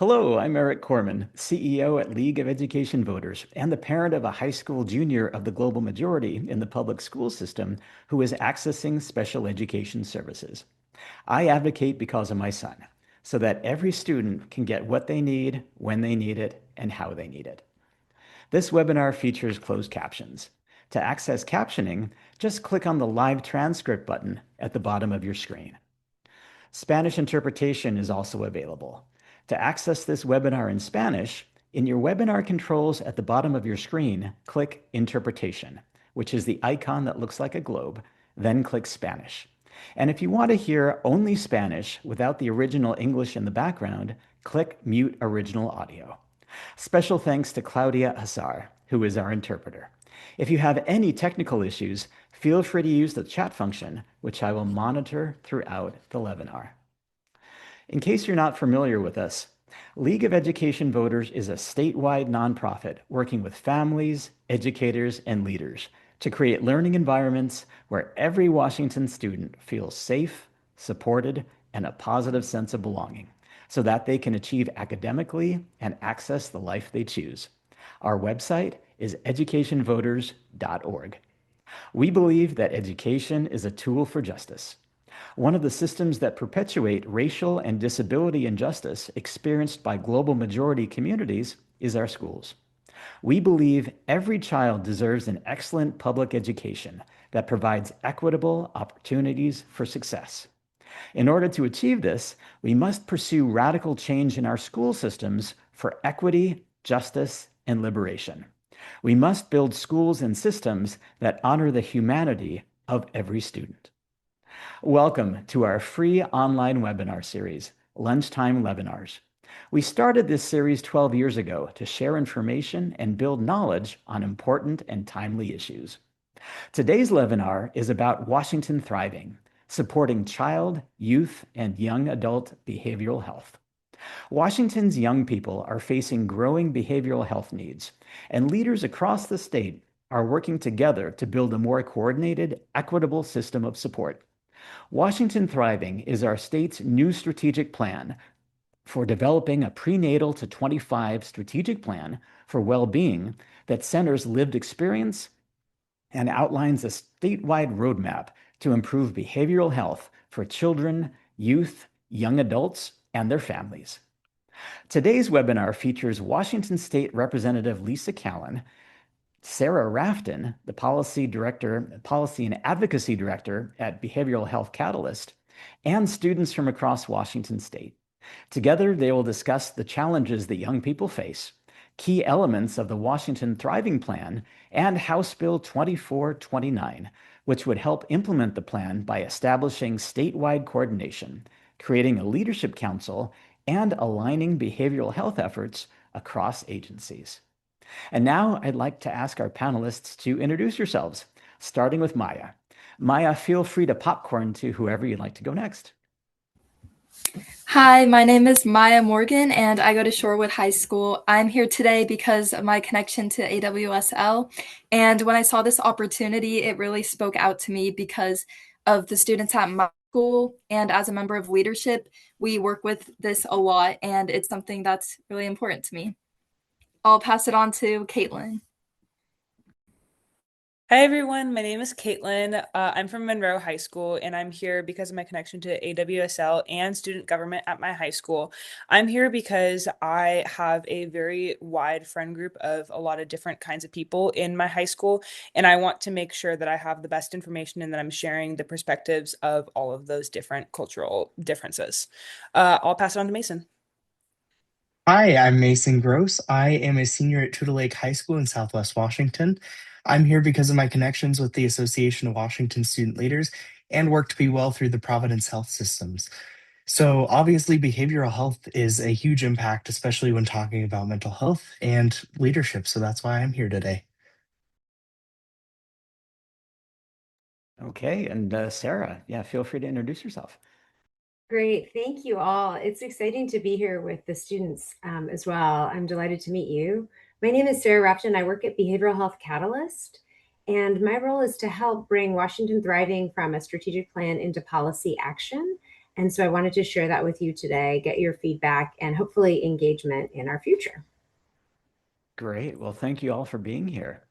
Hello, I'm Eric Corman, CEO at League of Education Voters and the parent of a high school junior of the global majority in the public school system who is accessing special education services. I advocate because of my son, so that every student can get what they need, when they need it, and how they need it. This webinar features closed captions. To access captioning, just click on the live transcript button at the bottom of your screen. Spanish interpretation is also available. To access this webinar in Spanish, in your webinar controls at the bottom of your screen, click Interpretation, which is the icon that looks like a globe, then click Spanish. And if you want to hear only Spanish without the original English in the background, click Mute Original Audio. Special thanks to Claudia Hazar, who is our interpreter. If you have any technical issues, feel free to use the chat function, which I will monitor throughout the webinar. In case you're not familiar with us, League of Education Voters is a statewide nonprofit working with families, educators, and leaders to create learning environments where every Washington student feels safe, supported, and a positive sense of belonging so that they can achieve academically and access the life they choose. Our website is educationvoters.org. We believe that education is a tool for justice. One of the systems that perpetuate racial and disability injustice experienced by global majority communities is our schools. We believe every child deserves an excellent public education that provides equitable opportunities for success. In order to achieve this, we must pursue radical change in our school systems for equity, justice, and liberation. We must build schools and systems that honor the humanity of every student. Welcome to our free online webinar series, Lunchtime LEVinars. We started this series 12 years ago to share information and build knowledge on important and timely issues. Today's webinar is about Washington Thriving, supporting child, youth, and young adult behavioral health. Washington's young people are facing growing behavioral health needs, and leaders across the state are working together to build a more coordinated, equitable system of support. Washington Thriving is our state's new strategic plan for developing a prenatal to 25 strategic plan for well-being that centers lived experience and outlines a statewide roadmap to improve behavioral health for children, youth, young adults, and their families. Today's webinar features Washington State Representative Lisa Callan, Sarah Rafton, the Policy and Advocacy Director at Behavioral Health Catalyst, and students from across Washington State. Together, they will discuss the challenges that young people face, key elements of the Washington Thriving Plan, and House Bill 2429, which would help implement the plan by establishing statewide coordination, creating a leadership council, and aligning behavioral health efforts across agencies. And now I'd like to ask our panelists to introduce yourselves, starting with Maya. Maya, feel free to popcorn to whoever you'd like to go next. Hi, my name is Maya Morgan, and I go to Shorewood High School. I'm here today because of my connection to AWSL. And when I saw this opportunity, it really spoke out to me because of the students at my school. And as a member of leadership, we work with this a lot, and it's something that's really important to me. I'll pass it on to Caitlin. Hi everyone, my name is Caitlin. I'm from Monroe High School and I'm here because of my connection to AWSL and student government at my high school. I'm here because I have a very wide friend group of a lot of different kinds of people in my high school, and I want to make sure that I have the best information and that I'm sharing the perspectives of all of those different cultural differences. I'll pass it on to Mason. Hi, I'm Mason Gross. I am a senior at Tudor Lake High School in Southwest Washington. I'm here because of my connections with the Association of Washington Student Leaders and work to be well through the Providence Health Systems. So obviously behavioral health is a huge impact, especially when talking about mental health and leadership. So that's why I'm here today. Okay, and Sarah, yeah, feel free to introduce yourself. Great, thank you all. It's exciting to be here with the students as well. I'm delighted to meet you. My name is Sarah Rafton. I work at Behavioral Health Catalyst, and my role is to help bring Washington Thriving from a strategic plan into policy action. And so I wanted to share that with you today, get your feedback, and hopefully engagement in our future. Great. Well, thank you all for being here.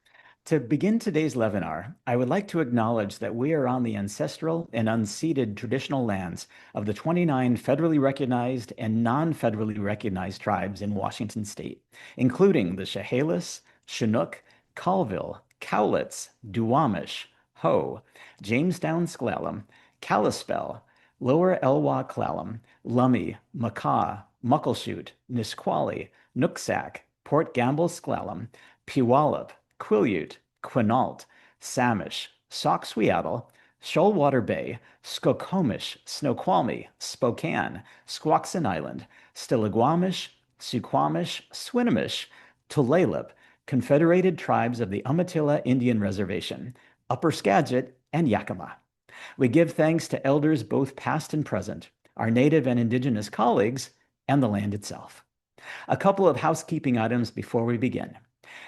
To begin today's LEVinar, I would like to acknowledge that we are on the ancestral and unceded traditional lands of the 29 federally recognized and non-federally recognized tribes in Washington state, including the Chehalis, Chinook, Colville, Cowlitz, Duwamish, Ho, Jamestown S'Klallam, Kalispel, Lower Elwha Clallam, Lummi, Makah, Muckleshoot, Nisqually, Nooksack, Port Gamble S'Klallam, Puyallup, Quileute, Quinault, Samish, Sauk-Suiattle, Shoalwater Bay, Skokomish, Snoqualmie, Spokane, Squaxin Island, Stillaguamish, Suquamish, Swinomish, Tulalip, Confederated Tribes of the Umatilla Indian Reservation, Upper Skagit, and Yakima. We give thanks to elders both past and present, our Native and Indigenous colleagues, and the land itself. A couple of housekeeping items before we begin.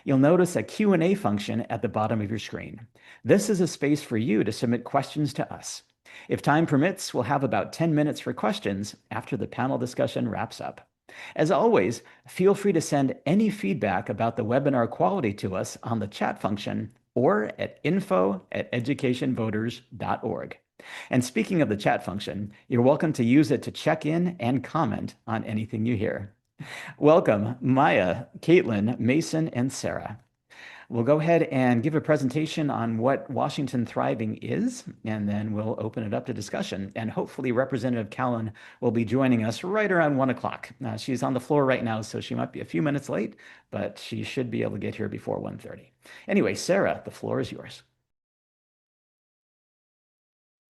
You'll notice a Q&A function at the bottom of your screen. This is a space for you to submit questions to us. If time permits, we'll have about 10 minutes for questions after the panel discussion wraps up. As always, feel free to send any feedback about the webinar quality to us on the chat function or at info@educationvoters.org. And speaking of the chat function, you're welcome to use it to check in and comment on anything you hear. Welcome, Maya, Caitlin, Mason, and Sarah. We'll go ahead and give a presentation on what Washington Thriving is, and then we'll open it up to discussion. And hopefully Representative Callan will be joining us right around 1 o'clock. She's on the floor right now, so she might be a few minutes late, but she should be able to get here before 1:30. Anyway, Sarah, the floor is yours.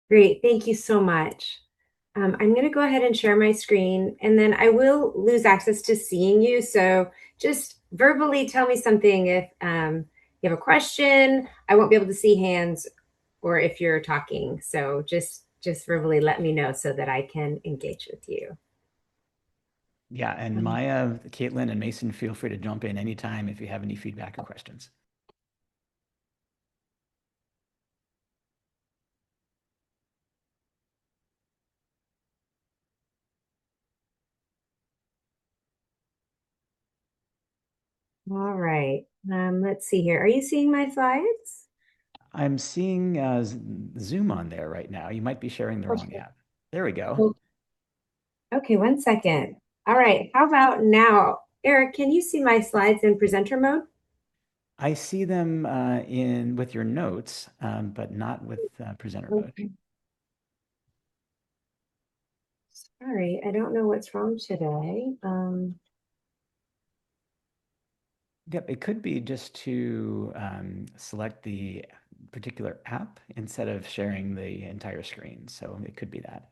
Great, thank you so much. I'm going to go ahead and share my screen, and then I will lose access to seeing you. So just verbally tell me something if you have a question. I won't be able to see hands or if you're talking. So just verbally let me know so that I can engage with you. Yeah, and Maya, Caitlin, and Mason, feel free to jump in anytime if you have any feedback or questions. All right, let's see here. Are you seeing my slides? I'm seeing Zoom on there right now. You might be sharing the wrong app. There we go. Okay, 1 second. All right, how about now? Eric, can you see my slides in presenter mode? I see them with your notes, but not with presenter mode. Sorry, I don't know what's wrong today. Yep, it could be just to select the particular app instead of sharing the entire screen. So it could be that.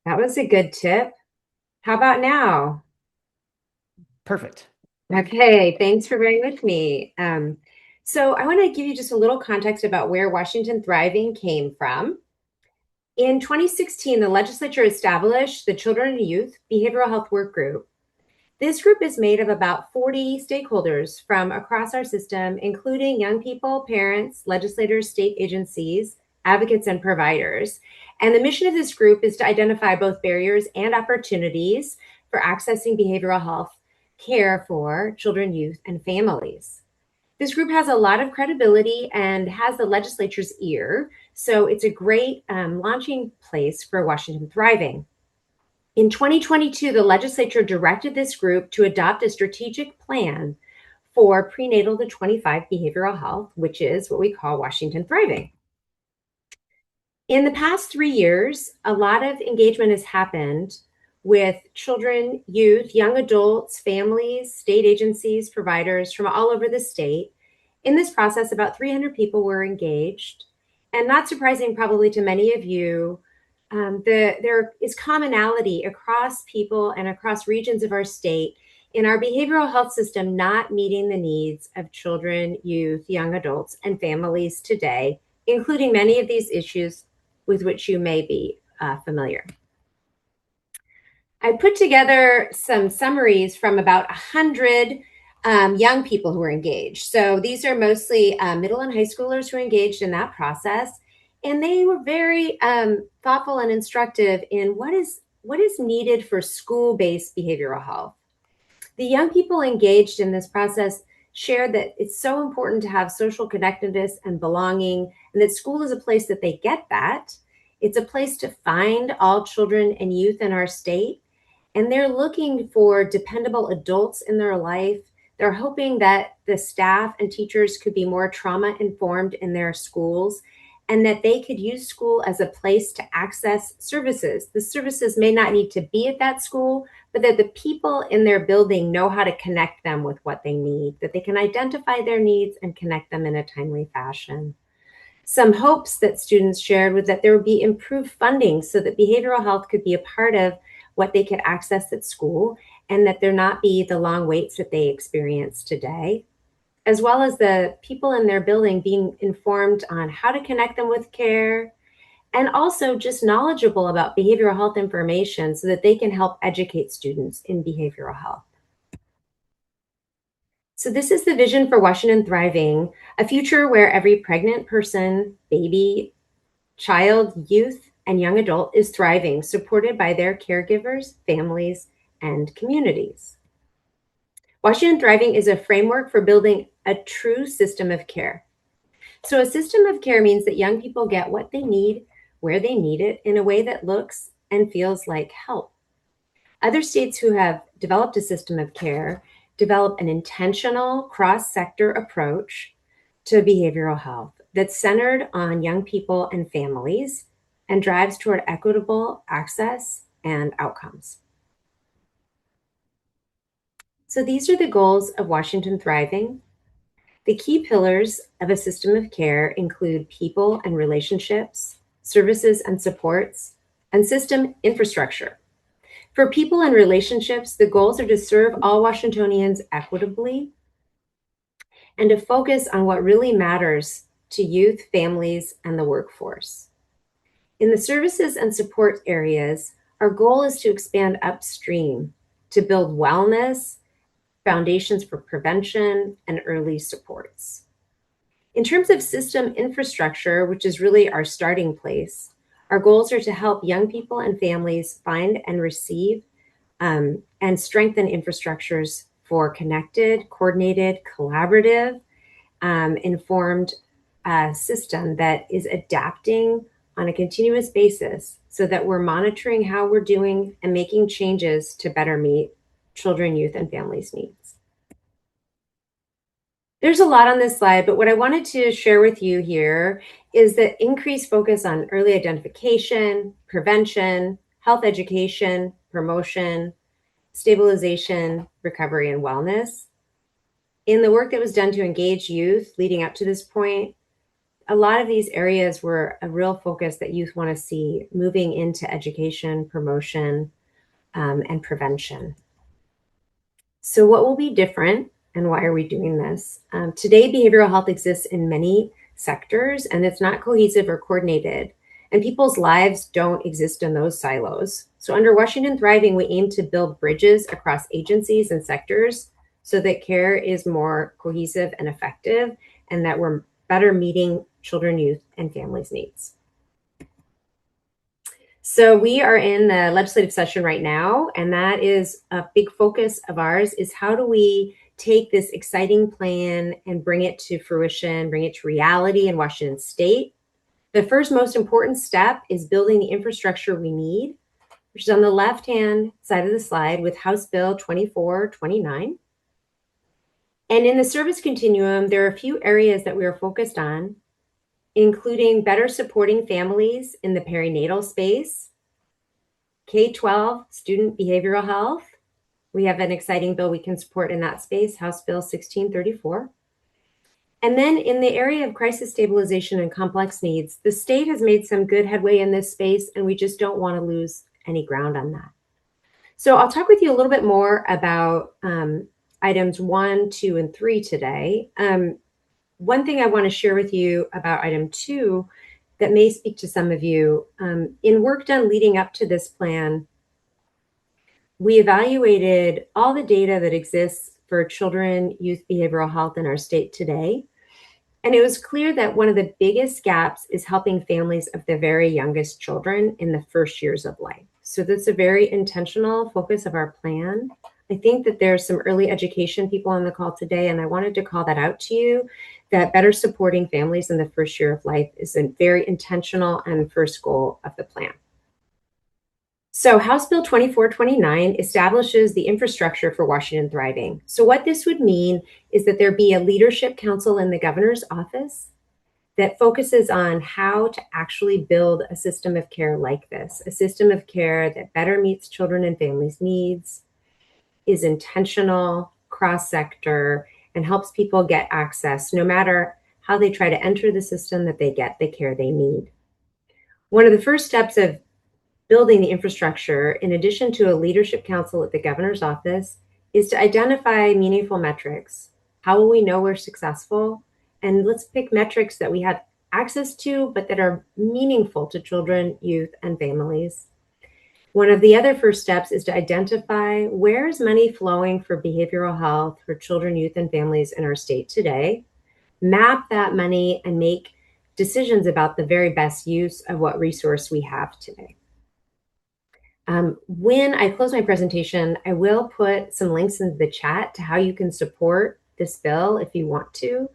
That was a good tip. How about now? Perfect. Okay, thanks for bearing with me. So I want to give you just a little context about where Washington Thriving came from. In 2016, the legislature established the Children and Youth Behavioral Health Work Group. This group is made of about 40 stakeholders from across our system, including young people, parents, legislators, state agencies, advocates, and providers. And the mission of this group is to identify both barriers and opportunities for accessing behavioral health care for children, youth, and families. This group has a lot of credibility and has the legislature's ear, so it's a great launching place for Washington Thriving. In 2022, the legislature directed this group to adopt a strategic plan for prenatal to 25 behavioral health, which is what we call Washington Thriving. In the past 3 years, a lot of engagement has happened with children, youth, young adults, families, state agencies, providers from all over the state. In this process, about 300 people were engaged. And not surprising probably to many of you, there is commonality across people and across regions of our state in our behavioral health system not meeting the needs of children, youth, young adults, and families today, including many of these issues with which you may be familiar. I put together some summaries from about 100 young people who were engaged. So these are mostly middle and high schoolers who are engaged in that process. And they were very thoughtful and instructive in what is needed for school-based behavioral health. The young people engaged in this process shared that it's so important to have social connectedness and belonging, and that school is a place that they get that. It's a place to find all children and youth in our state, and they're looking for dependable adults in their life. They're hoping that the staff and teachers could be more trauma informed in their schools, and that they could use school as a place to access services. The services may not need to be at that school, but that the people in their building know how to connect them with what they need, that they can identify their needs and connect them in a timely fashion. Some hopes that students shared was that there would be improved funding so that behavioral health could be a part of what they could access at school, and that there not be the long waits that they experience today, as well as the people in their building being informed on how to connect them with care, and also just knowledgeable about behavioral health information so that they can help educate students in behavioral health. So this is the vision for Washington Thriving, a future where every pregnant person, baby, child, youth, and young adult is thriving, supported by their caregivers, families, and communities. Washington Thriving is a framework for building a true system of care. So a system of care means that young people get what they need, where they need it, in a way that looks and feels like help. Other states who have developed a system of care develop an intentional cross-sector approach to behavioral health that's centered on young people and families and drives toward equitable access and outcomes. So these are the goals of Washington Thriving. The key pillars of a system of care include people and relationships, services and supports, and system infrastructure. For people and relationships, the goals are to serve all Washingtonians equitably and to focus on what really matters to youth, families, and the workforce. In the services and support areas, our goal is to expand upstream to build wellness, foundations for prevention, and early supports. In terms of system infrastructure, which is really our starting place, our goals are to help young people and families find and receive and strengthen infrastructures for connected, coordinated, collaborative, informed system that is adapting on a continuous basis so that we're monitoring how we're doing and making changes to better meet children, youth, and families' needs. There's a lot on this slide, but what I wanted to share with you here is the increased focus on early identification, prevention, health education, promotion, stabilization, recovery, and wellness. In the work that was done to engage youth leading up to this point, a lot of these areas were a real focus that youth want to see moving into education, promotion, and prevention. So what will be different and why are we doing this? Today, behavioral health exists in many sectors and it's not cohesive or coordinated. And people's lives don't exist in those silos. So under Washington Thriving, we aim to build bridges across agencies and sectors so that care is more cohesive and effective and that we're better meeting children, youth, and families' needs. So we are in the legislative session right now, and that is a big focus of ours is how do we take this exciting plan and bring it to fruition, bring it to reality in Washington State. The first most important step is building the infrastructure we need, which is on the left-hand side of the slide with House Bill 2429. And in the service continuum, there are a few areas that we are focused on, including better supporting families in the perinatal space, K-12 student behavioral health. We have an exciting bill we can support in that space, House Bill 1634. And then in the area of crisis stabilization and complex needs, the state has made some good headway in this space, and we just don't want to lose any ground on that. So I'll talk with you a little bit more about items 1, 2, and 3 today. One thing I want to share with you about item 2 that may speak to some of you, in work done leading up to this plan, we evaluated all the data that exists for children, youth behavioral health in our state today. And it was clear that one of the biggest gaps is helping families of the very youngest children in the first years of life. So that's a very intentional focus of our plan. I think that there's some early education people on the call today, and I wanted to call that out to you, that better supporting families in the first year of life is a very intentional and first goal of the plan. So House Bill 2429 establishes the infrastructure for Washington Thriving. So what this would mean is that there be a leadership council in the governor's office that focuses on how to actually build a system of care like this, a system of care that better meets children and families' needs, is intentional, cross-sector, and helps people get access, no matter how they try to enter the system, that they get the care they need. One of the first steps of building the infrastructure, in addition to a leadership council at the governor's office, is to identify meaningful metrics. How will we know we're successful? And let's pick metrics that we have access to, but that are meaningful to children, youth, and families. One of the other first steps is to identify where is money flowing for behavioral health for children, youth, and families in our state today, map that money, and make decisions about the very best use of what resource we have today. When I close my presentation, I will put some links into the chat to how you can support this bill if you want to.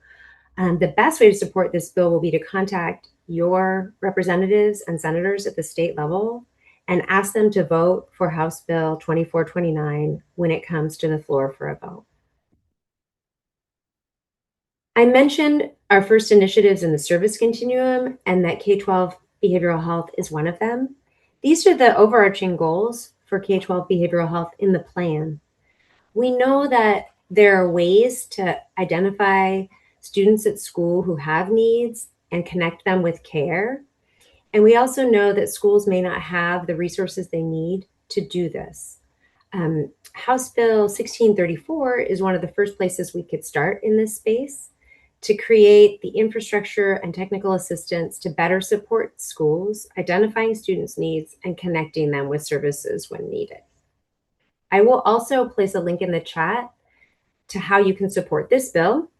The best way to support this bill will be to contact your representatives and senators at the state level and ask them to vote for House Bill 2429 when it comes to the floor for a vote. I mentioned our first initiatives in the service continuum and that K-12 behavioral health is one of them. These are the overarching goals for K-12 behavioral health in the plan. We know that there are ways to identify students at school who have needs and connect them with care. And we also know that schools may not have the resources they need to do this. House Bill 1634 is one of the first places we could start in this space to create the infrastructure and technical assistance to better support schools, identifying students' needs and connecting them with services when needed. I will also place a link in the chat to how you can support this bill.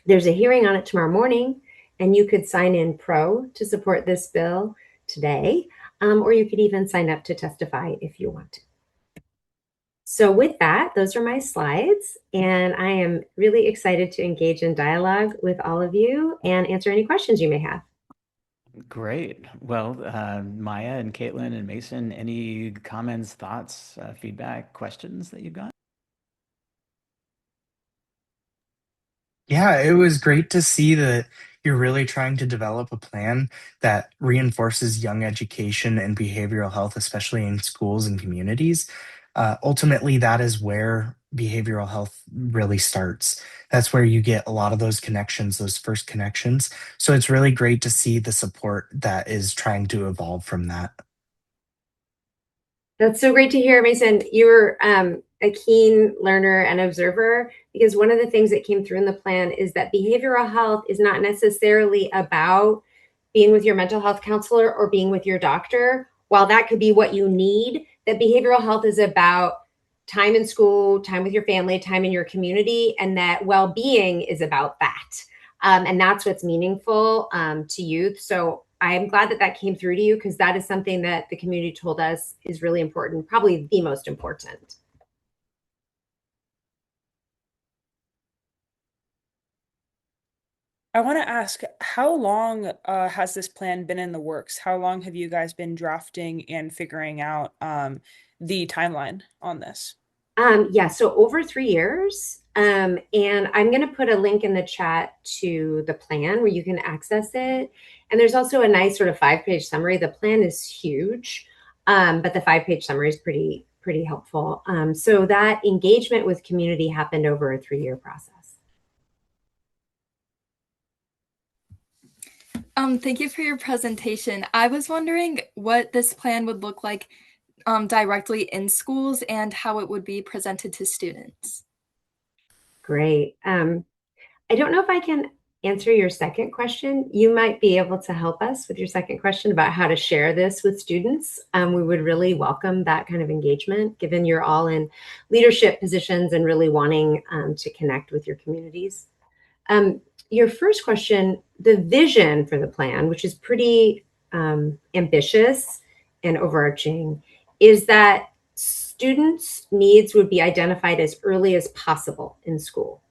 There's a hearing on it tomorrow morning, and you could sign in pro to support this bill today, or you could even sign up to testify if you want to. So with that, those are my slides, and I am really excited to engage in dialogue with all of you and answer any questions you may have. Great. Well, Maya and Caitlin and Mason, any comments, thoughts, feedback, questions that you've got? Yeah, it was great to see that you're really trying to develop a plan that reinforces young education and behavioral health, especially in schools and communities. Ultimately, that is where behavioral health really starts. That's where you get a lot of those connections, those first connections. So it's really great to see the support that is trying to evolve from that. That's so great to hear, Mason. You're a keen learner and observer, because one of the things that came through in the plan is that behavioral health is not necessarily about being with your mental health counselor or being with your doctor. While that could be what you need, that behavioral health is about time in school, time with your family, time in your community, and that well-being is about that. And that's what's meaningful to youth. So I'm glad that that came through to you, because that is something that the community told us is really important, probably the most important. I want to ask, how long has this plan been in the works? How long have you guys been drafting and figuring out the timeline on this? Yeah, so over 3 years. And I'm going to put a link in the chat to the plan where you can access it. And there's also a nice sort of 5-page summary. The plan is huge, but the 5-page summary is pretty helpful. So that engagement with community happened over a 3-year process. Thank you for your presentation. I was wondering what this plan would look like directly in schools and how it would be presented to students. Great. I don't know if I can answer your second question. You might be able to help us with your second question about how to share this with students. We would really welcome that kind of engagement, given you're all in leadership positions and really wanting to connect with your communities. your first question, the vision for the plan, which is pretty ambitious and overarching, is that students' needs would be identified as early as possible in school.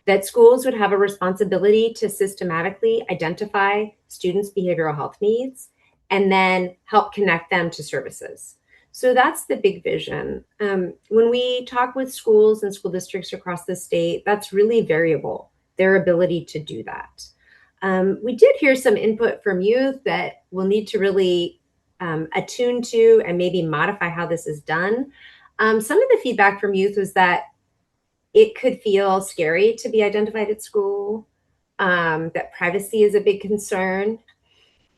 That schools would have a responsibility to systematically identify students' behavioral health needs and then help connect them to services. So that's the big vision. When we talk with schools and school districts across the state, that's really variable, their ability to do that. We did hear some input from youth that we'll need to really attune to and maybe modify how this is done. Some of the feedback from youth was that it could feel scary to be identified at school, that privacy is a big concern.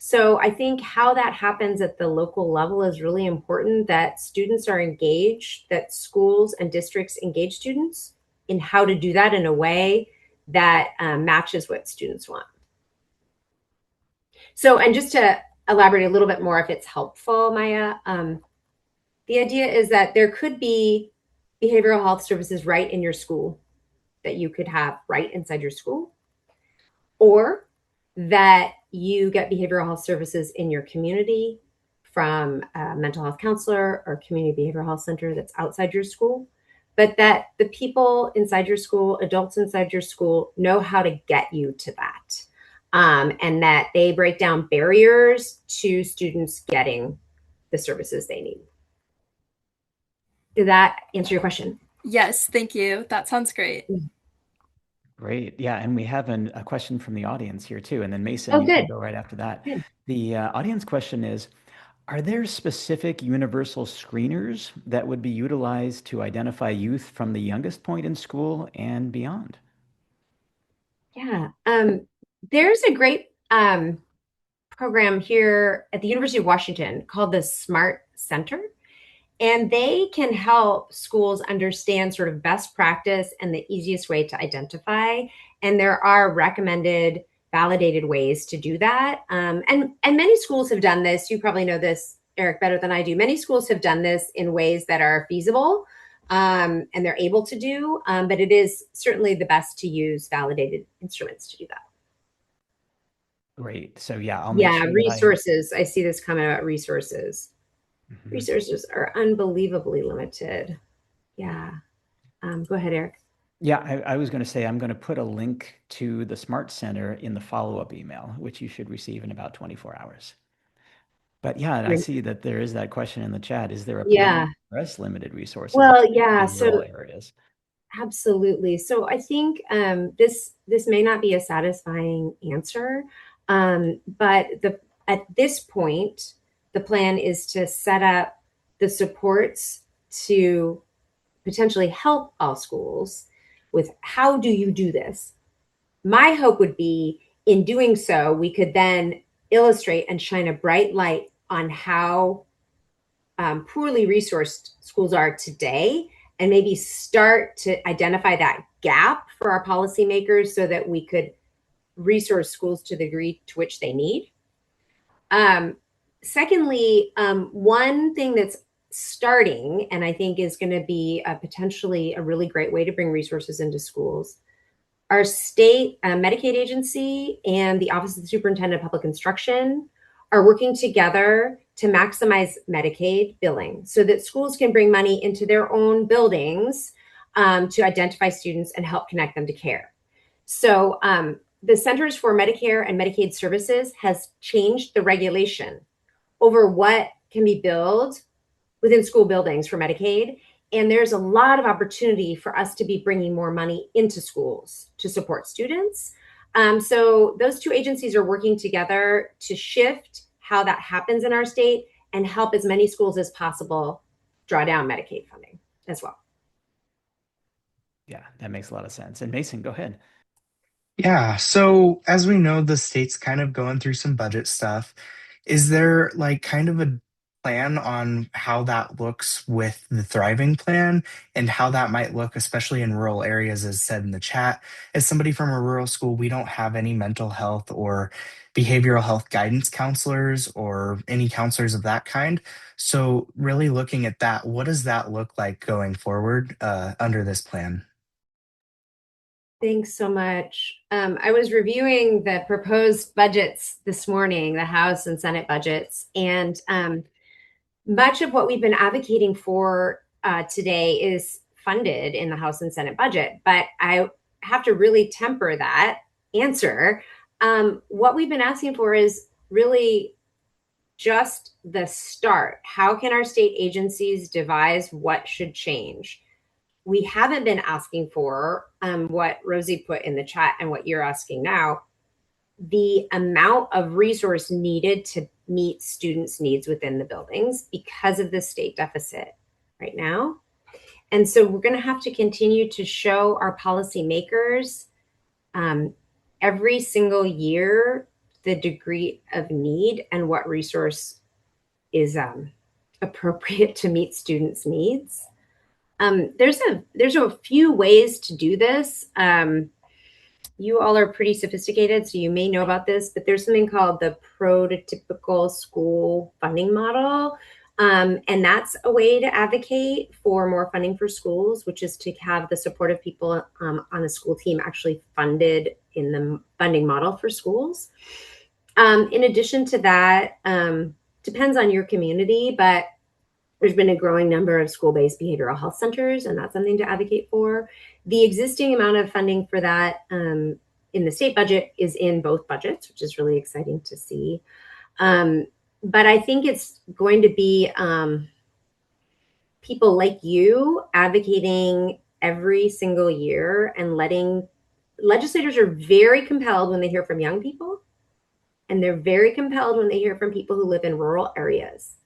So I think how that happens at the local level is really important, that students are engaged, that schools and districts engage students in how to do that in a way that matches what students want. So, and just to elaborate a little bit more if it's helpful, Maya, the idea is that there could be behavioral health services right in your school that you could have right inside your school, or that you get behavioral health services in your community from a mental health counselor or community behavioral health center that's outside your school, but that the people inside your school, adults inside your school, know how to get you to that. And that they break down barriers to students getting the services they need. Did that answer your question? Yes, thank you. That sounds great. Great. Yeah, and we have a question from the audience here too. And then Mason, Oh, you can good. go right after that. Good. The audience question is, are there specific universal screeners that would be utilized to identify youth from the youngest point in school and beyond? Yeah. There's a great program here at the University of Washington called the SMART Center. And they can help schools understand sort of best practice and the easiest way to identify. And there are recommended, validated ways to do that. And many schools have done this. You probably know this, Eric, better than I do. Many schools have done this in ways that are feasible and they're able to do. But it is certainly the best to use validated instruments to do that. Great. So yeah, I'll make sure resources. I see this comment about resources. Mhm. Resources are unbelievably limited. Yeah. Go ahead, Eric. Yeah, I was going to say I'm going to put a link to the Smart Center in the follow-up email, which you should receive in about 24 hours. But yeah, and I see that there is that question in the chat. Is there a plan to address limited resources in rural areas? Absolutely. So I think this may not be a satisfying answer, but at this point, the plan is to set up the supports to potentially help all schools with how do you do this. My hope would be in doing so, we could then illustrate and shine a bright light on how poorly resourced schools are today, and maybe start to identify that gap for our policymakers so that we could resource schools to the degree to which they need. Secondly, one thing that's starting, and I think is going to be potentially a really great way to bring resources into schools, our state Medicaid agency and the Office of the Superintendent of Public Instruction are working together to maximize Medicaid billing so that schools can bring money into their own buildings to identify students and help connect them to care. So the Centers for Medicare and Medicaid Services has changed the regulation over what can be billed within school buildings for Medicaid. And there's a lot of opportunity for us to be bringing more money into schools to support students. So those two agencies are working together to shift how that happens in our state and help as many schools as possible draw down Medicaid funding as well. Yeah, that makes a lot of sense. And Mason, go ahead. Yeah, so as we know, the state's kind of going through some budget stuff. Is there like kind of a plan on how that looks with the thriving plan and how that might look, especially in rural areas, as said in the chat? As somebody from a rural school, we don't have any mental health or behavioral health guidance counselors or any counselors of that kind. So, really looking at that, what does that look like going forward under this plan? Thanks so much. I was reviewing the proposed budgets this morning, the House and Senate budgets, and much of what we've been advocating for today is funded in the House and Senate budget. But I have to really temper that answer. What we've been asking for is really just the start. How can our state agencies devise what should change? We haven't been asking for what Rosie put in the chat and what you're asking now, the amount of resource needed to meet students' needs within the buildings because of the state deficit right now. And so we're going to have to continue to show our policymakers every single year the degree of need and what resource is appropriate to meet students' needs. There's a few ways to do this. You all are pretty sophisticated, so you may know about this, but there's something called the prototypical school funding model. And that's a way to advocate for more funding for schools, which is to have the supportive people on the school team actually funded in the funding model for schools. In addition to that, depends on your community, but there's been a growing number of school-based behavioral health centers, and that's something to advocate for. The existing amount of funding for that in the state budget is in both budgets, which is really exciting to see. But I think it's going to be people like you advocating every single year and letting legislators are very compelled when they hear from young people, and they're very compelled when they hear from people who live in rural areas.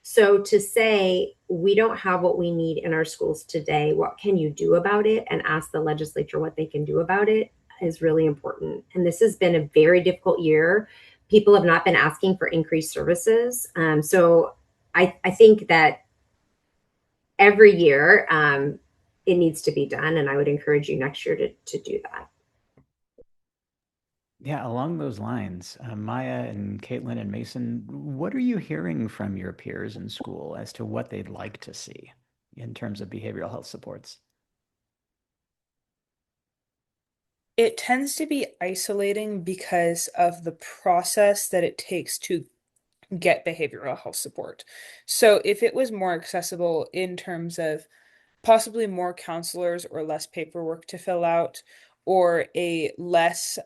So to say, we don't have what we need in our schools today, what can you do about it? And ask the legislature what they can do about it is really important. And this has been a very difficult year. People have not been asking for increased services. So I think that every year it needs to be done. And I would encourage you next year to do that. Yeah, along those lines, Maya and Caitlin and Mason, what are you hearing from your peers in school as to what they'd like to see in terms of behavioral health supports? It tends to be isolating because of the process that it takes to get behavioral health support. So if it was more accessible in terms of possibly more counselors or less paperwork to fill out, or a less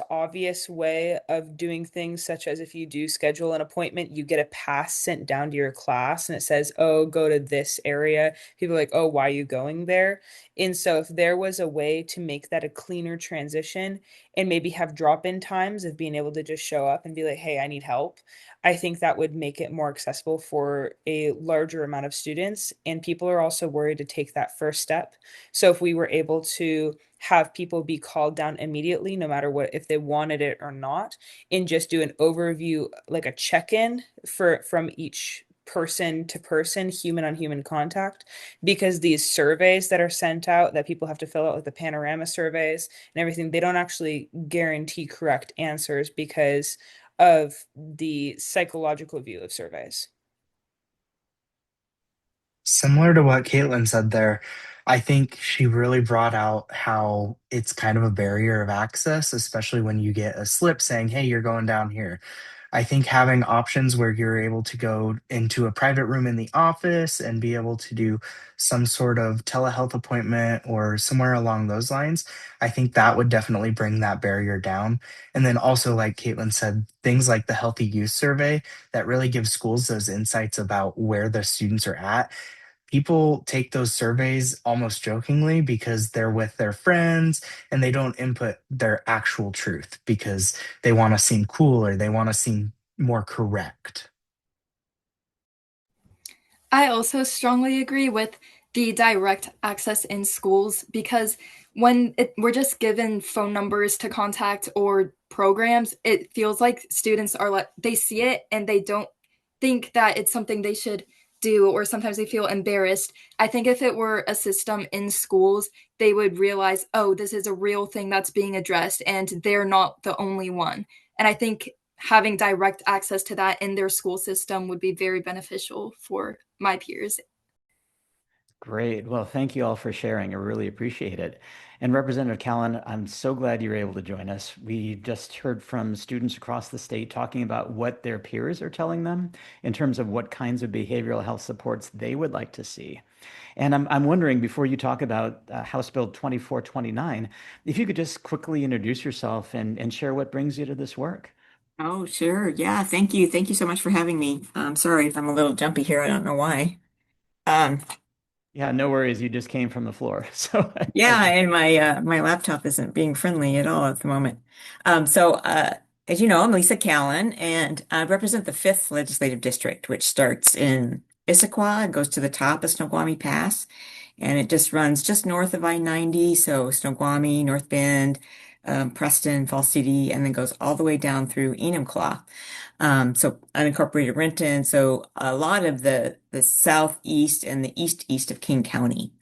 obvious way of doing things, such as if you do schedule an appointment, you get a pass sent down to your class and it says, oh, go to this area. People are like, oh, why are you going there? And so if there was a way to make that a cleaner transition and maybe have drop-in times of being able to just show up and be like, hey, I need help, I think that would make it more accessible for a larger amount of students. And people are also worried to take that first step. So if we were able to have people be called down immediately, no matter what, if they wanted it or not, and just do an overview, like a check-in from each person to person, human on human contact, because these surveys that are sent out that people have to fill out, like the panorama surveys and everything, they don't actually guarantee correct answers because of the psychological view of surveys. Similar to what Caitlin said there, I think she really brought out how it's kind of a barrier of access, especially when you get a slip saying, hey, you're going down here. I think having options where you're able to go into a private room in the office and be able to do some sort of telehealth appointment or somewhere along those lines, I think that would definitely bring that barrier down. And then also, like Caitlin said, things like the Healthy Youth Survey that really gives schools those insights about where the students are at. People take those surveys almost jokingly because they're with their friends and they don't input their actual truth because they want to seem cool or they want to seem more correct. I also strongly agree with the direct access in schools because when we're just given phone numbers to contact or programs, it feels like students are like they see it and they don't think that it's something they should do, or sometimes they feel embarrassed. I think if it were a system in schools, they would realize, oh, this is a real thing that's being addressed and they're not the only one. And I think having direct access to that in their school system would be very beneficial for my peers. Great. Well, thank you all for sharing. I really appreciate it. And Representative Callan, I'm so glad you were able to join us. We just heard from students across the state talking about what their peers are telling them in terms of what kinds of behavioral health supports they would like to see. And I'm wondering, before you talk about House Bill 2429, if you could just quickly introduce yourself and share what brings you to this work. Oh, sure. Yeah, thank you. Thank you so much for having me. I'm sorry if I'm a little jumpy here. I don't know why. Um, Yeah, no worries. You just came from the floor. So yeah, and my laptop isn't being friendly at all at the moment. As you know, I'm Lisa Callan, and I represent the 5th Legislative District, which starts in Issaquah and goes to the top of Snoqualmie Pass, and it just runs just north of I-90, so Snoqualmie, North Bend, Preston, Falls City, and then goes all the way down through Enumclaw. So unincorporated Renton, so a lot of the southeast and the east of King County.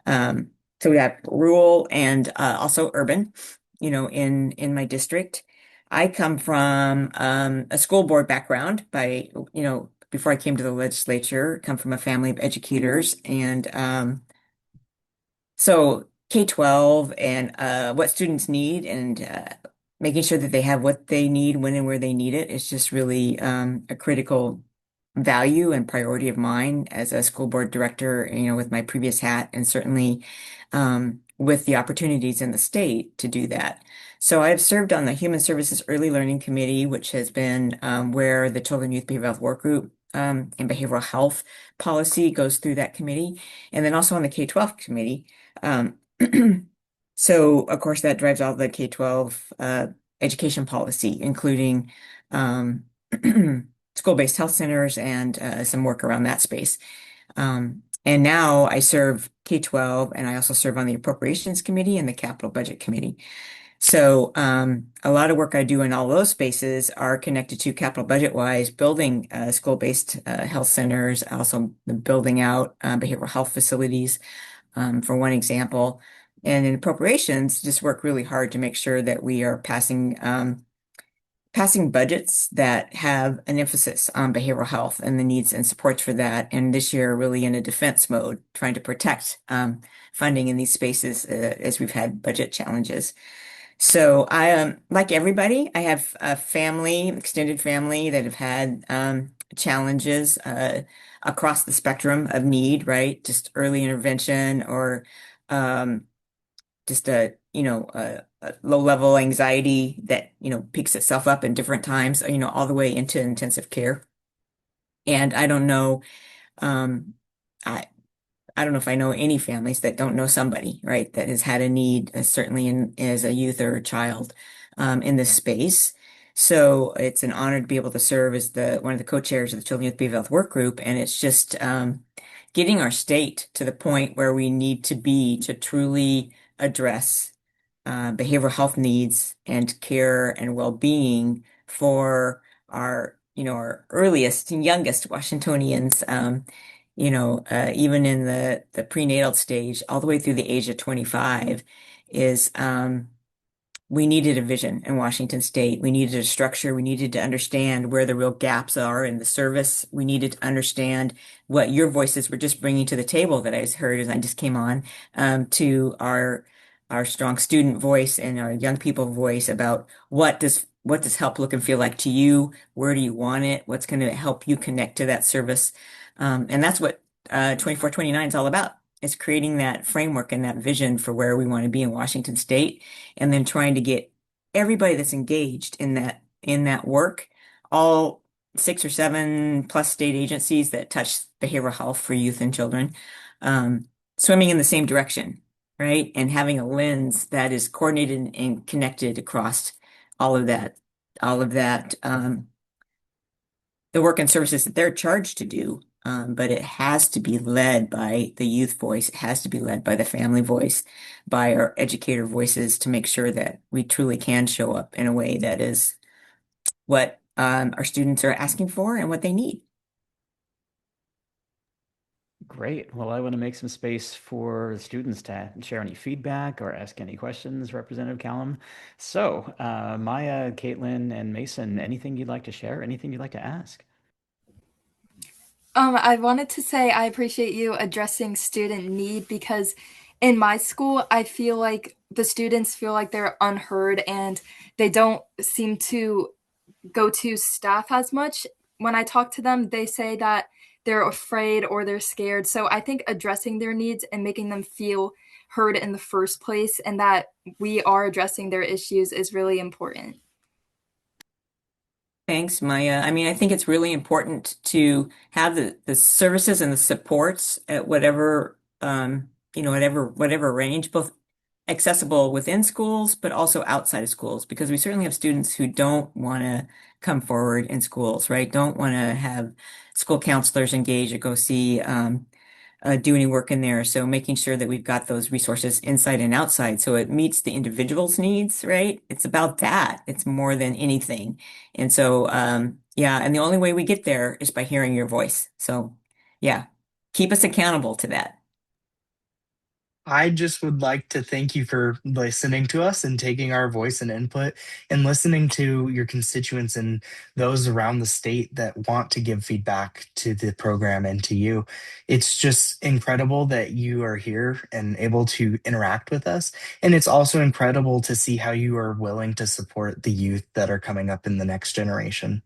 Um, so we have rural and also urban, in my district. I come from a school board background before I came to the legislature, come from a family of educators and so K-12 and what students need and making sure that they have what they need when and where they need it is just really a critical value and priority of mine as a school board director, with my previous hat and certainly with the opportunities in the state to do that. So I've served on the Human Services Early Learning Committee, which has been where the Children Youth Behavioral Health Work Group and behavioral health policy goes through that committee, and then also on the K-12 committee. Um, so of course that drives all the K-12 education policy, including um, school-based health centers and some work around that space. And now I serve K-12 and I also serve on the Appropriations Committee and the Capital Budget Committee. So a lot of work I do in all those spaces are connected to capital budget wise, building school-based health centers, also building out behavioral health facilities, for one example. And in appropriations, just work really hard to make sure that we are passing budgets that have an emphasis on behavioral health and the needs and supports for that. And this year, really in a defense mode, trying to protect funding in these spaces as we've had budget challenges. So like everybody, I have a family, extended family that have had challenges across the spectrum of need, right? Just early intervention or um, just a low level anxiety that, picks itself up in different times, all the way into intensive care. And I don't know, um, I, I don't know if I know any families that don't know somebody, right, that has had a need, certainly as a youth or a child, in this space. So it's an honor to be able to serve as one of the co-chairs of the Children Youth Behavioral Health Work Group, and it's just getting our state to the point where we need to be to truly address behavioral health needs and care and well-being for our earliest and youngest Washingtonians. Even in the prenatal stage, all the way through the age of 25, is we needed a vision in Washington State. We needed a structure. We needed to understand where the real gaps are in the service. We needed to understand what your voices were just bringing to the table that I heard as I just came on, to our strong student voice and our young people voice about what does help look and feel like to you? Where do you want it? What's going to help you connect to that service? And that's what 2429 is all about. It's creating that framework and that vision for where we want to be in Washington State, and then trying to get everybody that's engaged in that work, all 6 or 7 plus state agencies that touch behavioral health for youth and children, swimming in the same direction, right? And having a lens that is coordinated and connected across all of that, the work and services that they're charged to do. But it has to be led by the youth voice. It has to be led by the family voice, by our educator voices to make sure that we truly can show up in a way that is what our students are asking for and what they need. Great. Well, I want to make some space for students to share any feedback or ask any questions, Representative Callum. So, Maya, Caitlin, and Mason, anything you'd like to share? Anything you'd like to ask? I wanted to say I appreciate you addressing student need because in my school, I feel like the students feel like they're unheard and they don't seem to go to staff as much. When I talk to them, they say that they're afraid or they're scared. So I think addressing their needs and making them feel heard in the first place and that we are addressing their issues is really important. Thanks, Maya. I mean, I think it's really important to have the services and the supports at whatever whatever range, both accessible within schools, but also outside of schools, because we certainly have students who don't want to come forward in schools, right? Don't want to have school counselors engage or go see do any work in there. So making sure that we've got those resources inside and outside so it meets the individual's needs, right? It's about that. It's more than anything. And so, yeah, and the only way we get there is by hearing your voice. So, yeah, keep us accountable to that. I just would like to thank you for listening to us and taking our voice and input and listening to your constituents and those around the state that want to give feedback to the program and to you. It's just incredible that you are here and able to interact with us. And it's also incredible to see how you are willing to support the youth that are coming up in the next generation.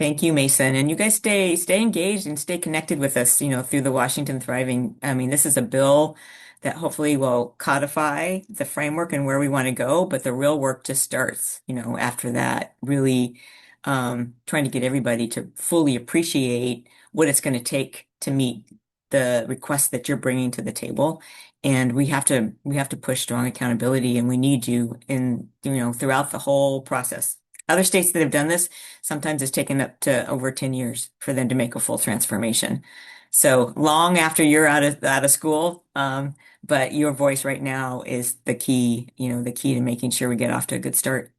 Thank you, Mason. And you guys stay engaged and stay connected with us, through the Washington Thriving. I mean, this is a bill that hopefully will codify the framework and where we want to go, but the real work just starts, after that, really trying to get everybody to fully appreciate what it's going to take to meet the requests that you're bringing to the table. And we have to push strong accountability, and we need you throughout the whole process. Other states that have done this, sometimes it's taken up to over 10 years for them to make a full transformation. So long after you're out of school, but your voice right now is the key to making sure we get off to a good start.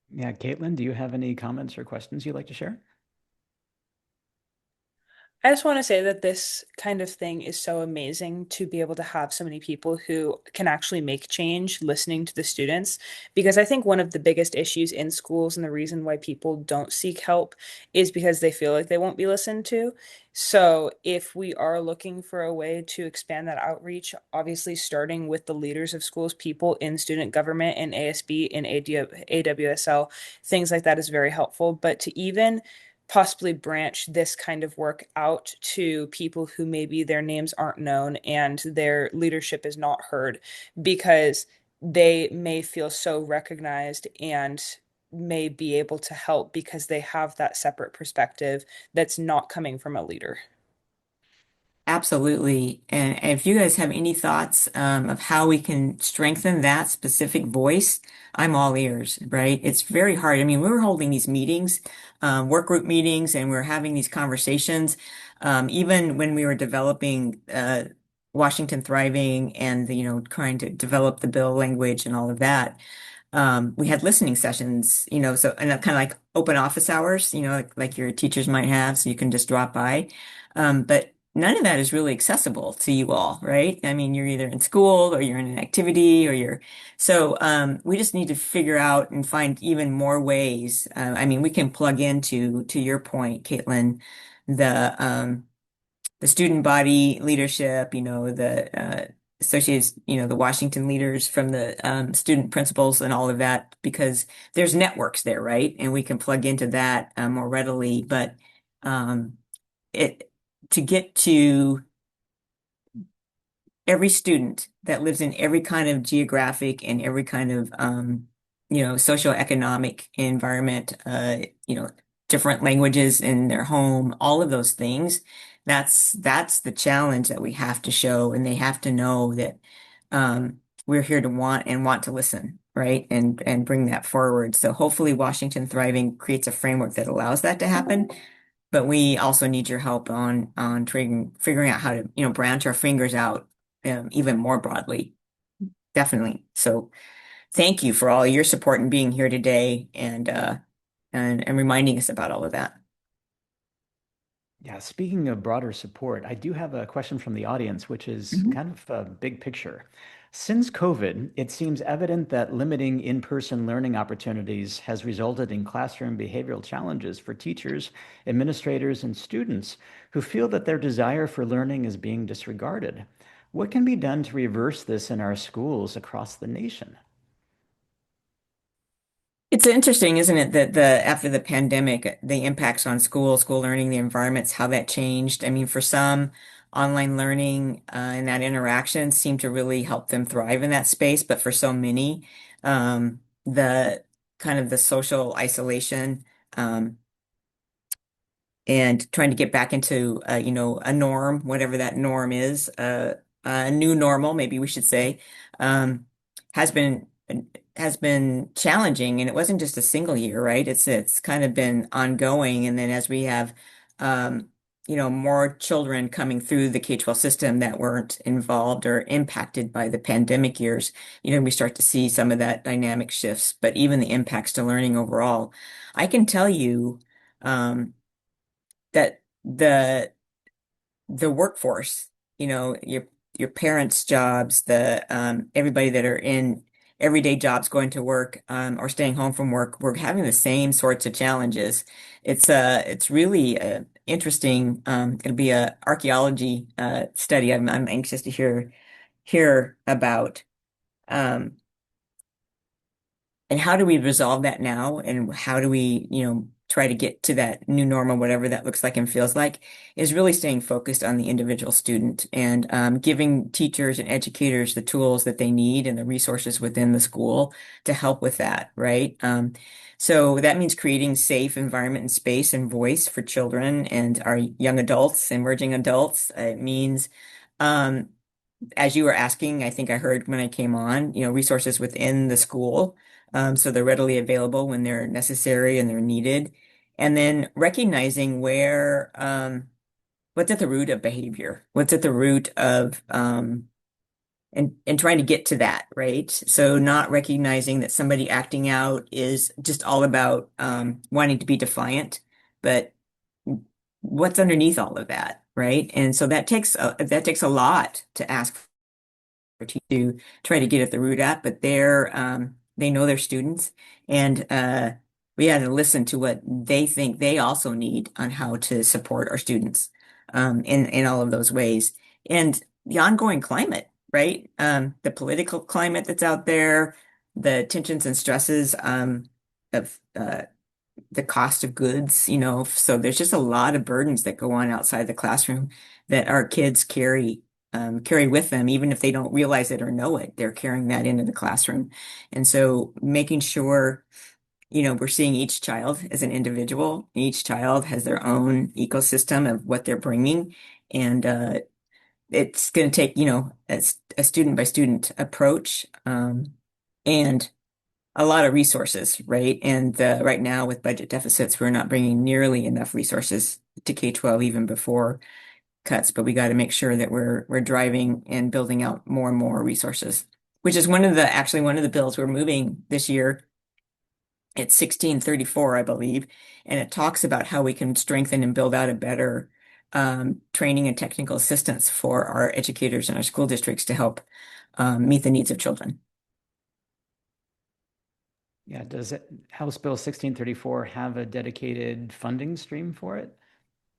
Yeah, Caitlin, do you have any comments or questions you'd like to share? I just want to say that this kind of thing is so amazing to be able to have so many people who can actually make change listening to the students. Because I think one of the biggest issues in schools and the reason why people don't seek help is because they feel like they won't be listened to. So, if we are looking for a way to expand that outreach, obviously starting with the leaders of schools, people in student government, in ASB, in AWSL, things like that is very helpful. But to even possibly branch this kind of work out to people who maybe their names aren't known and their leadership is not heard because they may feel so recognized and may be able to help because they have that separate perspective that's not coming from a leader. Absolutely. And if you guys have any thoughts of how we can strengthen that specific voice, I'm all ears, right? It's very hard. I mean, we were holding these meetings, work group meetings, and we were having these conversations. Even when we were developing Washington Thriving and trying to develop the bill language and all of that, we had listening sessions, so and kind of like open office hours, like your teachers might have, so you can just drop by. But none of that is really accessible to you all, right? I mean, you're either in school or you're in an activity so we just need to figure out and find even more ways. I mean, we can plug into, to your point, Caitlin, the the student body leadership, the associates, the Washington leaders from the student principals and all of that, because there's networks there, right? And we can plug into that more readily. But um, it to get to every student that lives in every kind of geographic and every kind of socioeconomic environment, different languages in their home, all of those things. That's the challenge that we have to show, and they have to know that we're here to want to listen, right? And bring that forward. So hopefully Washington Thriving creates a framework that allows that to happen. But we also need your help on figuring out how to, branch our fingers out even more broadly. Definitely. So thank you for all your support and being here today and reminding us about all of that. Yeah, speaking of broader support, I do have a question from the audience, which is Mhm. kind of a big picture. Since COVID, it seems evident that limiting in-person learning opportunities has resulted in classroom behavioral challenges for teachers, administrators, and students who feel that their desire for learning is being disregarded. What can be done to reverse this in our schools across the nation? It's interesting, isn't it, that the after the pandemic, the impacts on school learning, the environments, how that changed. I mean, for some, online learning and that interaction seemed to really help them thrive in that space, but for so many, the kind of the social isolation, um, and trying to get back into a norm, whatever that norm is, a new normal, maybe we should say, um, has been has been challenging, and it wasn't just a single year, right? It's kind of been ongoing, and then as we have um, more children coming through the K-12 system that weren't involved or impacted by the pandemic years, we start to see some of that dynamic shifts, but even the impacts to learning overall. I can tell you. That the workforce, your parents' jobs, the everybody that are in everyday jobs going to work or staying home from work, we're having the same sorts of challenges. It's really interesting. It'll be a archaeology study. I'm anxious to hear about. Um, and how do we resolve that now? And how do we, try to get to that new normal, whatever that looks like and feels like, is really staying focused on the individual student and giving teachers and educators the tools that they need and the resources within the school to help with that, right? So that means creating safe environment and space and voice for children and our young adults, emerging adults. It means um, as you were asking, I think I heard when I came on, resources within the school. So they're readily available when they're necessary and they're needed. And then recognizing what's at the root of behavior, what's at the root of, and trying to get to that, right? So not recognizing that somebody acting out is just all about wanting to be defiant, but what's underneath all of that, right? And so that takes a lot to ask to try to get at the root at, but they know their students, and we had to listen to what they think they also need on how to support our students in all of those ways. And the ongoing climate, right? The political climate that's out there, the tensions and stresses of the cost of goods, so there's just a lot of burdens that go on outside the classroom that our kids carry with them, even if they don't realize it or know it, they're carrying that into the classroom. And so making sure, we're seeing each child as an individual. Each child has their own ecosystem of what they're bringing. And it's going to take, a student by student approach, and a lot of resources, right? And right now with budget deficits, we're not bringing nearly enough resources to K-12 even before cuts, but we got to make sure that we're driving and building out more and more resources, which is actually one of the bills we're moving this year. It's 1634, I believe, and it talks about how we can strengthen and build out a better training and technical assistance for our educators and our school districts to help meet the needs of children. Yeah, does House Bill 1634 have a dedicated funding stream for it?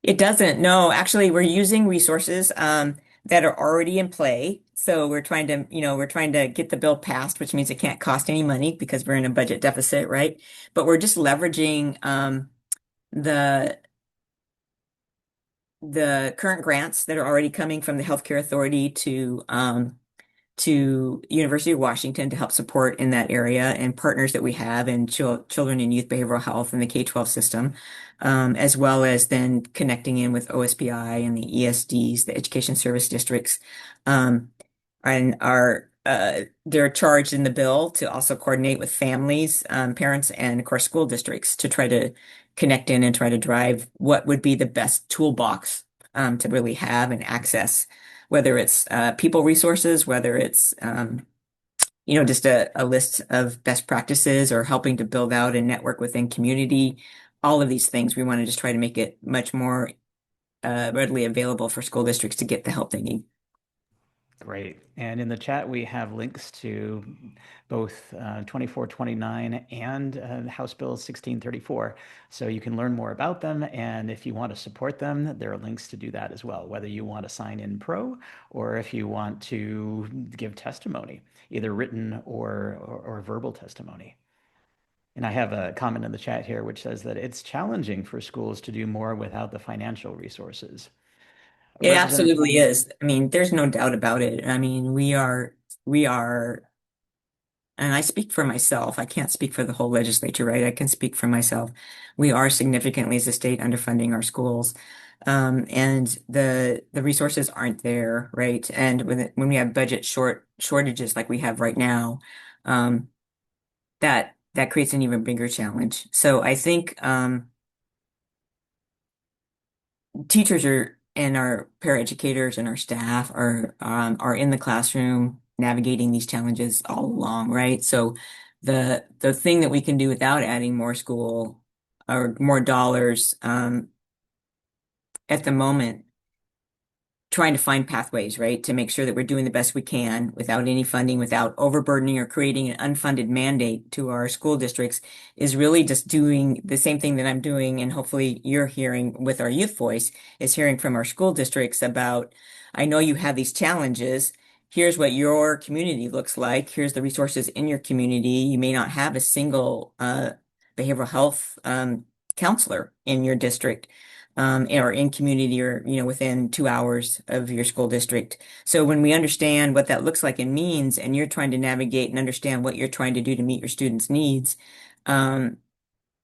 It doesn't. No, actually, we're using resources that are already in play. So we're trying to get the bill passed, which means it can't cost any money because we're in a budget deficit, right? But we're just leveraging the the current grants that are already coming from the Healthcare Authority to University of Washington to help support in that area, and partners that we have in children and youth behavioral health in the K-12 system, as well as then connecting in with OSPI and the ESDs, the Education Service Districts, and they're charged in the bill to also coordinate with families, parents, and of course school districts to try to connect in and try to drive what would be the best toolbox to really have and access, whether it's people resources, whether it's just a list of best practices or helping to build out a network within community. All of these things, we want to just try to make it much more readily available for school districts to get the help they need. Great. And in the chat, we have links to both 2429 and House Bill 1634. So you can learn more about them. And if you want to support them, there are links to do that as well, whether you want to sign in pro or if you want to give testimony, either written or verbal testimony. And I have a comment in the chat here which says that it's challenging for schools to do more without the financial resources. It Representative. absolutely is. I mean, there's no doubt about it. I mean, we are, and I speak for myself. I can't speak for the whole legislature, right? I can speak for myself. We are significantly as a state underfunding our schools. And the resources aren't there, right? And when we have budget shortages like we have right now, um, that creates an even bigger challenge. So I think teachers are and our paraeducators and our staff are in the classroom navigating these challenges all along, right? So the thing that we can do without adding more school or more dollars at the moment, trying to find pathways, right, to make sure that we're doing the best we can without any funding, without overburdening or creating an unfunded mandate to our school districts, is really just doing the same thing that I'm doing, and hopefully you're hearing with our youth voice, is hearing from our school districts about, I know you have these challenges. Here's what your community looks like. Here's the resources in your community. You may not have a single behavioral health counselor in your district or in community or, within 2 hours of your school district. So when we understand what that looks like and means, and you're trying to navigate and understand what you're trying to do to meet your students' needs, um,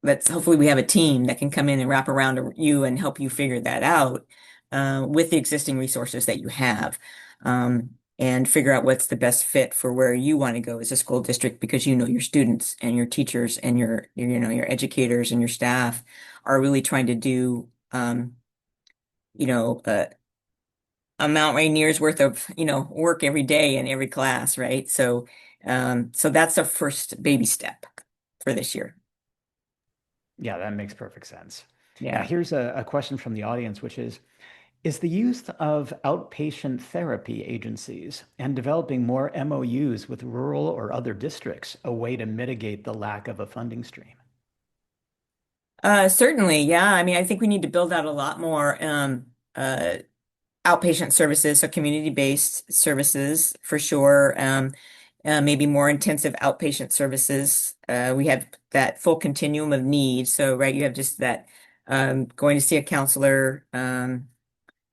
let's hopefully we have a team that can come in and wrap around you and help you figure that out with the existing resources that you have. And figure out what's the best fit for where you want to go as a school district, because you know your students and your teachers and your educators and your staff are really trying to do you know, a Mount Rainier's worth of, work every day in every class, right? So that's the first baby step for this year. Yeah, that makes perfect sense. Now, Yeah. here's a question from the audience, which is the use of outpatient therapy agencies and developing more MOUs with rural or other districts a way to mitigate the lack of a funding stream? Certainly, yeah. I mean, I think we need to build out a lot more uh, outpatient services, so community-based services for sure. Maybe more intensive outpatient services. We have that full continuum of need. So, right, you have just that going to see a counselor,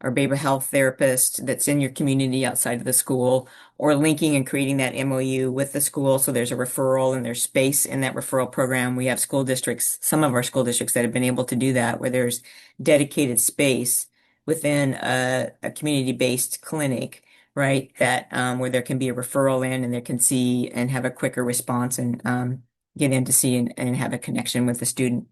or behavioral health therapist that's in your community outside of the school, or linking and creating that MOU with the school. So there's a referral and there's space in that referral program. We have school districts, some of our school districts that have been able to do that, where there's dedicated space within a community-based clinic, right? That where there can be a referral in and they can see and have a quicker response and get in to see and have a connection with the student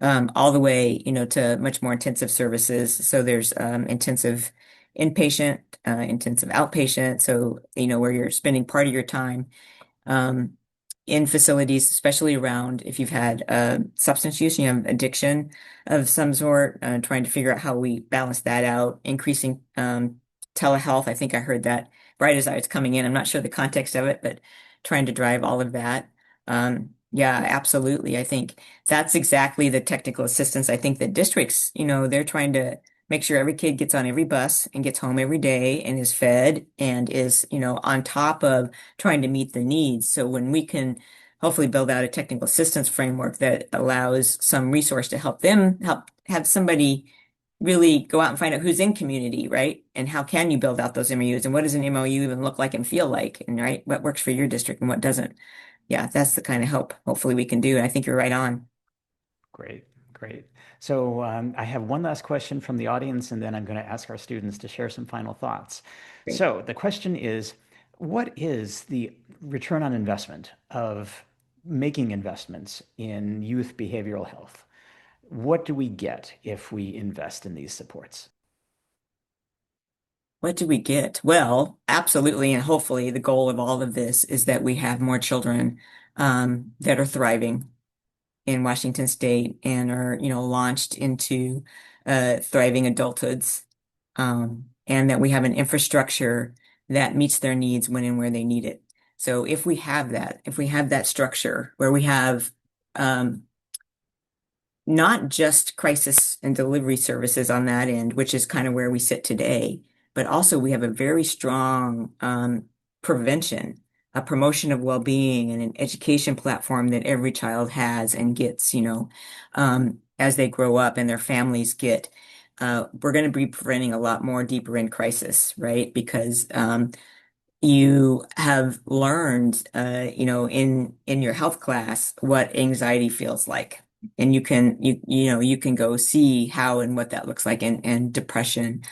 all the way, to much more intensive services. So there's intensive inpatient, intensive outpatient. So, where you're spending part of your time um, in facilities, especially around if you've had substance use, you have addiction of some sort, trying to figure out how we balance that out, increasing telehealth. I think I heard that right as I was coming in. I'm not sure the context of it, but trying to drive all of that. Yeah, absolutely. I think that's exactly the technical assistance. I think that districts, they're trying to make sure every kid gets on every bus and gets home every day and is fed and is, on top of trying to meet the needs. So when we can hopefully build out a technical assistance framework that allows some resource to help them help have somebody really go out and find out who's in community, right? And how can you build out those MOUs, and what does an MOU even look like and feel like, and right, what works for your district and what doesn't. Yeah, that's the kind of help hopefully we can do. And I think you're right on. Great, great. So I have one last question from the audience, and then I'm going to ask our students to share some final thoughts. Great. So the question is, what is the return on investment of making investments in youth behavioral health? What do we get if we invest in these supports? What do we get? Well, absolutely. And hopefully the goal of all of this is that we have more children that are thriving in Washington State and are, launched into thriving adulthoods. And that we have an infrastructure that meets their needs when and where they need it. So if we have that structure where we have not just crisis and delivery services on that end, which is kind of where we sit today, but also we have a very strong prevention, a promotion of well-being, and an education platform that every child has and gets, as they grow up and their families get. We're going to be preventing a lot more deeper in crisis, right? Because you have learned, in your health class what anxiety feels like. And you can go see how and what that looks like and depression,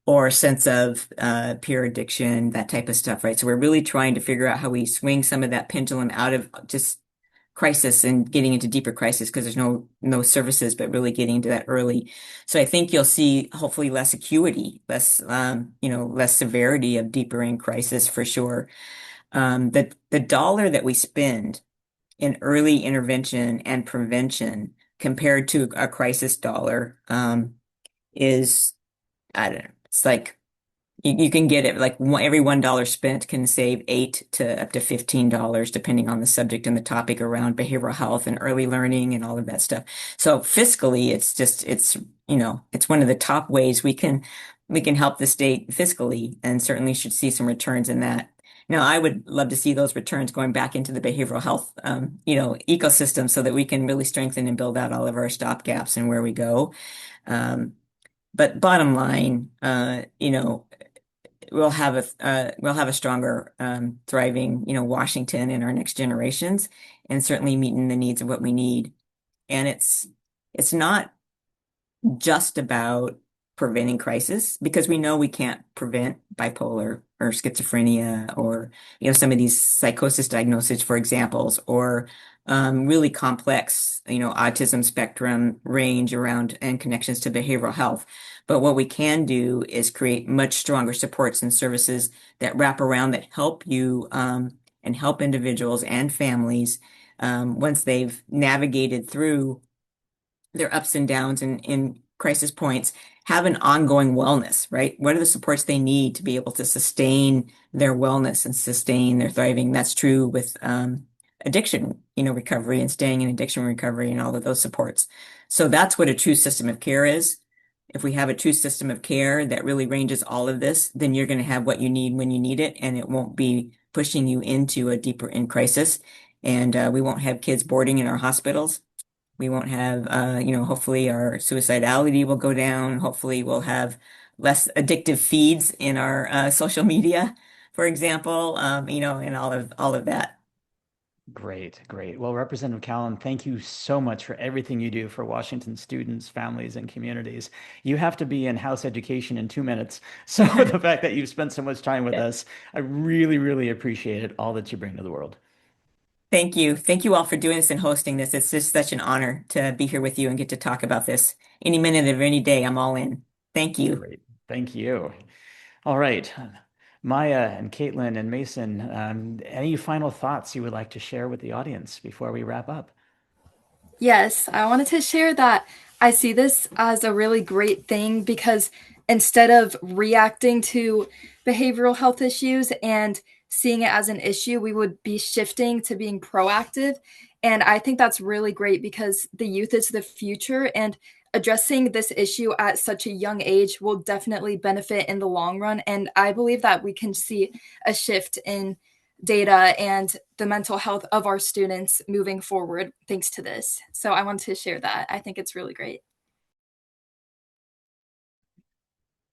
or a sense of peer addiction, that type of stuff, right? So we're really trying to figure out how we swing some of that pendulum out of just crisis and getting into deeper crisis because there's no services, but really getting into that early. So I think you'll see hopefully less acuity, less severity of deeper in crisis for sure. The dollar that we spend in early intervention and prevention compared to a crisis dollar, is, I don't know, it's like you can get it like every $1 spent can save 8 to up to $15, depending on the subject and the topic around behavioral health and early learning and all of that stuff. So fiscally, it's one of the top ways we can help the state fiscally, and certainly should see some returns in that. Now, I would love to see those returns going back into the behavioral health, ecosystem, so that we can really strengthen and build out all of our stop gaps and where we go. But bottom line, we'll have a stronger, thriving, Washington in our next generations, and certainly meeting the needs of what we need. And it's not just about preventing crisis, because we know we can't prevent bipolar or schizophrenia or some of these psychosis diagnoses, for examples, or really complex autism spectrum range around and connections to behavioral health. But what we can do is create much stronger supports and services that wrap around, that help you and help individuals and families once they've navigated through their ups and downs and in crisis points, have an ongoing wellness, right? What are the supports they need to be able to sustain their wellness and sustain their thriving? That's true with addiction, recovery, and staying in addiction recovery and all of those supports. So that's what a true system of care is. If we have a true system of care that really ranges all of this, then you're going to have what you need when you need it, and it won't be pushing you into a deeper in crisis. And we won't have kids boarding in our hospitals. We won't have, hopefully our suicidality will go down. Hopefully we'll have less addictive feeds in our social media, for example, and all of that. Great, great. Well, Representative Callan, thank you so much for everything you do for Washington students, families, and communities. You have to be in House education in 2 minutes. So the fact that you've spent so much time with us, I really, really appreciate it, all that you bring to the world. Thank you. Thank you all for doing this and hosting this. It's just such an honor to be here with you and get to talk about this. Any minute of any day, I'm all in. Thank you. Great. Thank you. All right. Maya and Caitlin and Mason, any final thoughts you would like to share with the audience before we wrap up? Yes, I wanted to share that I see this as a really great thing because instead of reacting to behavioral health issues and seeing it as an issue, we would be shifting to being proactive. And I think that's really great because the youth is the future, and addressing this issue at such a young age will definitely benefit in the long run. And I believe that we can see a shift in data and the mental health of our students moving forward thanks to this. So I wanted to share that. I think it's really great.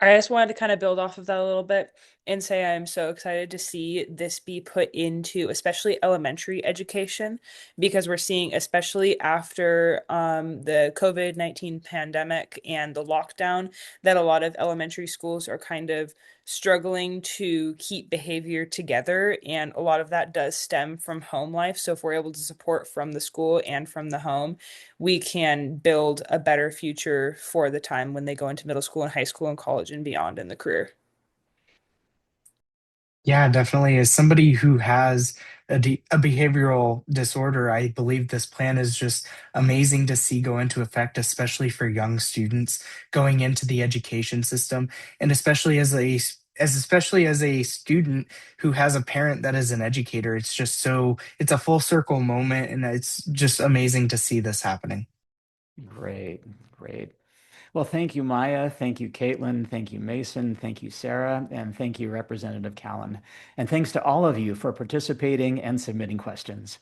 I just wanted to kind of build off of that a little bit and say I'm so excited to see this be put into especially elementary education, because we're seeing, especially after the COVID-19 pandemic and the lockdown, that a lot of elementary schools are kind of struggling to keep behavior together. And a lot of that does stem from home life. So if we're able to support from the school and from the home, we can build a better future for the time when they go into middle school and high school and college and beyond in the career. Yeah, definitely. As somebody who has a behavioral disorder, I believe this plan is just amazing to see go into effect, especially for young students going into the education system, and especially as especially as a student who has a parent that is an educator, it's a full circle moment, and it's just amazing to see this happening. Great, great. Well, thank you, Maya. Thank you, Caitlin. Thank you, Mason. Thank you, Sarah. And thank you, Representative Callan. And thanks to all of you for participating and submitting questions.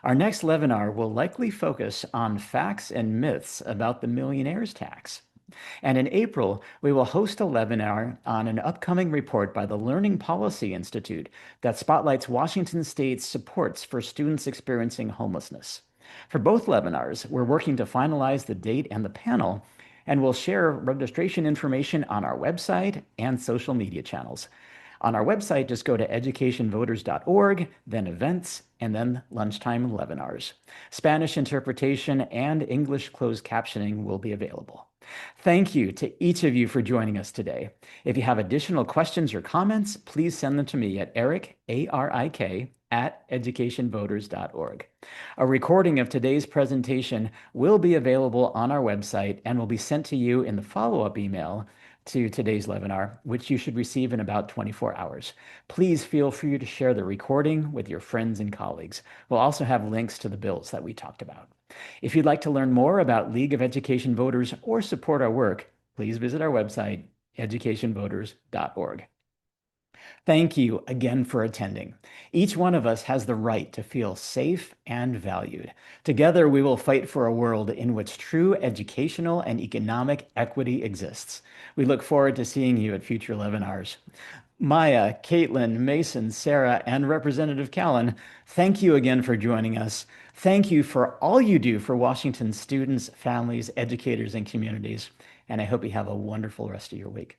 Our next webinar will likely focus on facts and myths about the millionaire's tax. And in April, we will host a webinar on an upcoming report by the Learning Policy Institute that spotlights Washington State's supports for students experiencing homelessness. For both webinars, we're working to finalize the date and the panel, and we'll share registration information on our website and social media channels. On our website, just go to educationvoters.org, then events, and then lunchtime webinars. Spanish interpretation and English closed captioning will be available. Thank you to each of you for joining us today. If you have additional questions or comments, please send them to me at Eric, A-R-I-K, @educationvoters.org. A recording of today's presentation will be available on our website and will be sent to you in the follow-up email to today's webinar, which you should receive in about 24 hours. Please feel free to share the recording with your friends and colleagues. We'll also have links to the bills that we talked about. If you'd like to learn more about League of Education Voters or support our work, please visit our website, educationvoters.org. Thank you again for attending. Each one of us has the right to feel safe and valued. Together, we will fight for a world in which true educational and economic equity exists. We look forward to seeing you at future webinars. Maya, Caitlin, Mason, Sarah, and Representative Callan, thank you again for joining us. Thank you for all you do for Washington students, families, educators, and communities. And I hope you have a wonderful rest of your week.